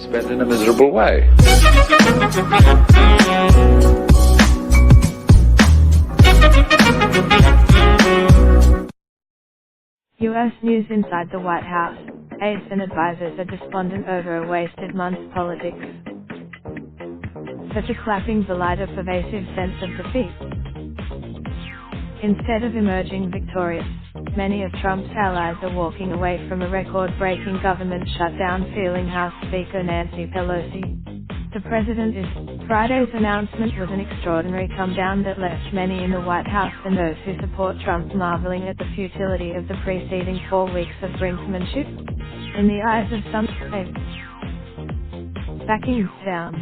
spent in a miserable way. U.S. News inside the White House. Aides and advisors are despondent over a wasted month's politics. Such a clapping belied a pervasive sense of defeat. Instead of emerging victorious, many of Trump's allies are walking away from a record-breaking government shutdown, feeling House Speaker Nancy Pelosi. The Friday's announcement was an extraordinary come-down that left many in the White House and those who support Trump marveling at the futility of the preceding 4 weeks of brinkmanship. In the eyes of some, backing down.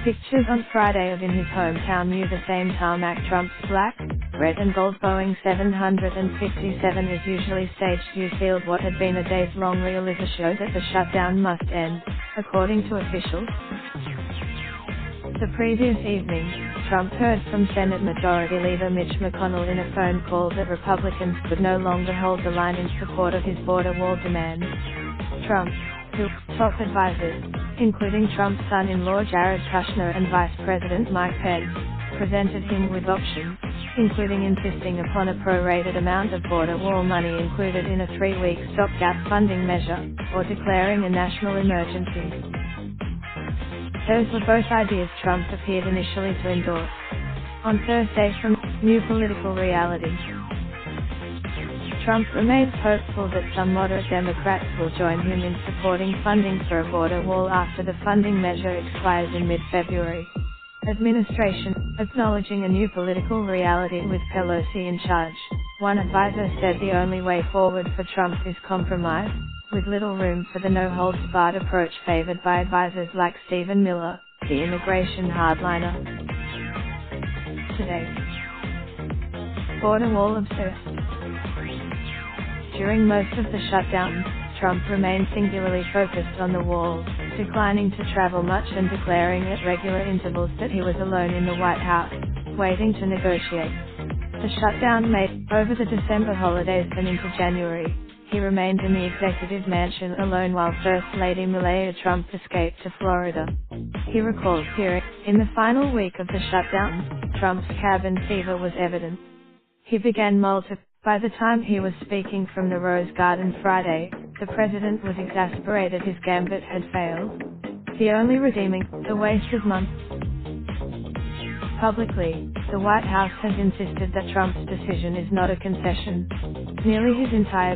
Pictures on Friday of in his hometown use the same tarmac Trump's black, red and gold Boeing 757 is usually staged revealed what had been a days-long reality show that the shutdown must end, according to officials. The previous evening, Trump heard from Senate Majority Leader Mitch McConnell in a phone call that Republicans could no longer hold the line in support of his border wall demands. Trump, who top advisors, including Trump's son-in-law Jared Kushner and Vice President Mike Pence, presented him with options, including insisting upon a prorated amount of border wall money included in a 3-week stopgap funding measure, or declaring a national emergency. Those were both ideas Trump appeared initially to endorse. On Thursday from New Political Reality, Trump remains hopeful that some moderate Democrats will join him in supporting funding for a border wall after the funding measure expires in mid-February. Administration, acknowledging a new political reality with Pelosi in charge, one advisor said the only way forward for Trump is compromise, with little room for the no-holds-barred approach favored by advisors like Stephen Miller, the immigration hardliner. Today, border wall obsessed. During most of the shutdown, Trump remained singularly focused on the wall, declining to travel much and declaring at regular intervals that he was alone in the White House, waiting to negotiate. The shutdown made, over the December holidays and into January, he remained in the executive mansion alone while First Lady Melania Trump escaped to Florida. He recalls hearing, in the final week of the shutdown, Trump's cabin fever was evident. He began By the time he was speaking from the Rose Garden Friday, the president was exasperated his gambit had failed. The only redeeming, the wasted month. Publicly, the White House has insisted that Trump's decision is not a concession. Nearly his entire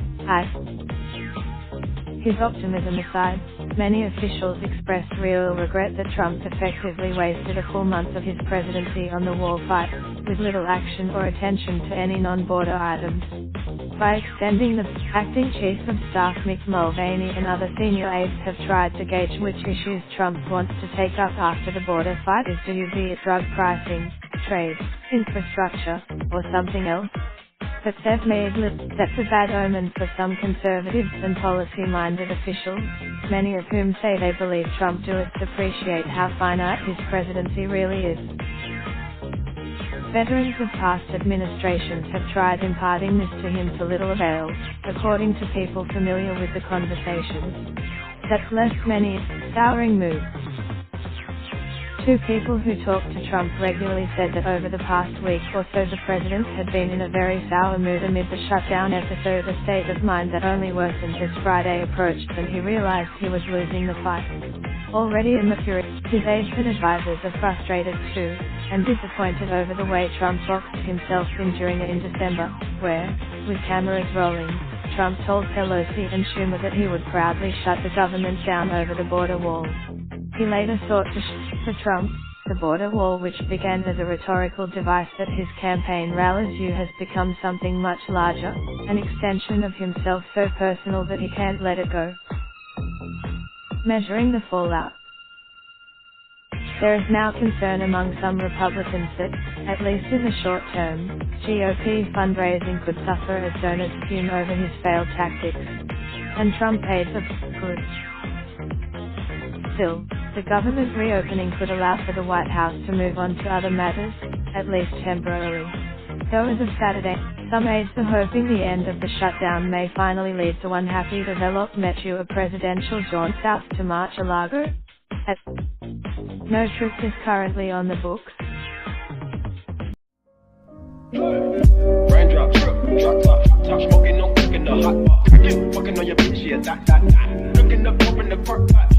His optimism aside, many officials expressed real regret that Trump effectively wasted a full month of his presidency on the wall fight, with little action or attention to any non-border items. By extending the acting chief of staff Mick Mulvaney and other senior aides have tried to gauge which issues Trump wants to take up after the border fight is drug pricing, trade, infrastructure, or something else. But they've made that's a bad omen for some conservatives and policy-minded officials, many of whom say they believe Trump does appreciate how finite his presidency really is. Veterans of past administrations have tried imparting this to him to little avail, according to people familiar with the conversations. That's left many souring moods. Two people who talked to Trump regularly said that over the past week or so the president had been in a very sour mood amid the shutdown episode, a state of mind that only worsened as Friday approached and he realized he was losing the fight. Already in the fury, his aides and advisors are frustrated too, and disappointed over the way Trump boxed himself in during it in December, where, with cameras rolling, Trump told Pelosi and Schumer that he would proudly shut the government down over the border wall. He later sought to for Trump, the border wall, which began as a rhetorical device that his campaign rallies use, has become something much larger, an extension of himself so personal that he can't let it go. Measuring the fallout. There is now concern among some Republicans that, at least in the short term, GOP fundraising could suffer as donors fume over his failed tactics. And Trump aides could. Still, the government reopening could allow for the White House to move on to other matters, at least temporarily. Though as of Saturday, Some aides are hoping the end of the shutdown may finally lead to one happy development to a presidential jaunt south to Mar-a-Lago. No trip is currently on the books. Raindrop, drop top, smoking, no cooking the hot pot. Fucking on your bitch, yeah, that. Looking up, open the park pot.